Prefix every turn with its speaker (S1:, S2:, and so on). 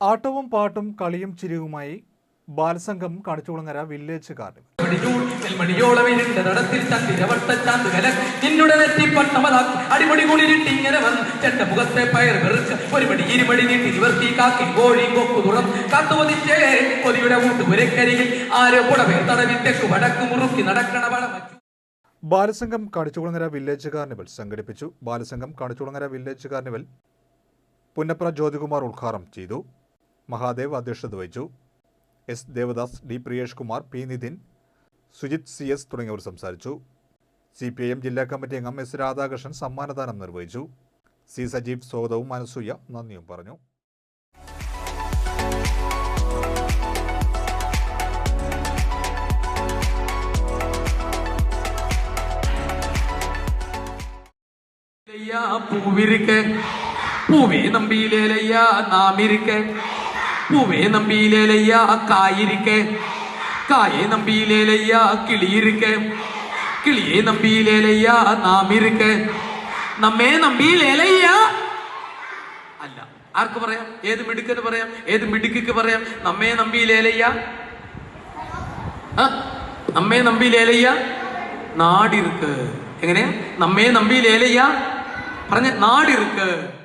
S1: ആട്ടവും പാട്ടും കളിയും ചിരിയുമായി Balasangham Kanichukulangara village carnival. Balasangham Kanichukulangara village carnival സംഘടിപ്പിച്ചു. ബാലസംഘം കണിച്ചുകുളങ്ങര വില്ലേജ് കാർണിവൽ പുന്നപ്ര ജ്യോതികുമാർ ഉദ്ഘാടനം ചെയ്തു. മഹാദേവ് അധ്യക്ഷത വഹിച്ചു. S Devadas, D Priyesh Kumar, P Nithin, Sujith CS തുടങ്ങിയവർ സംസാരിച്ചു. CPIM ജില്ലാ കമ്മിറ്റി അംഗം S രാധാകൃഷ്ണൻ സമ്മാനദാനം നിർവഹിച്ചു. C സജീവ് സ്വാഗതവും അനസൂയ നന്ദിയും പറഞ്ഞു.
S2: பூவே நம்பியிலேலையா நாம் இருக்க, பூவே நம்பியிலேலையா காய் இருக்க, காயே நம்பியிலேலையா கிளி இருக்க, கிளியே நம்பியிலேலையா நாம் இருக்க, നമ്മെ നമ്പിയിലേലയ്യാ അല്ല. ആർക്ക് പറയാം? ഏത് മിടുക്കന് പറയാം? ഏത് മിടുക്കിക്ക് പറയാം? നമ്മെ നമ്പിയിലേലയ്യാ, നമ്മെ നമ്പിയിലേലയ്യാ നാടിருக்கு. എങ്ങനെയാ? നമ്മെ നമ്പിയിലേലയ്യാ പറഞ്ഞ നാടിருக்கு.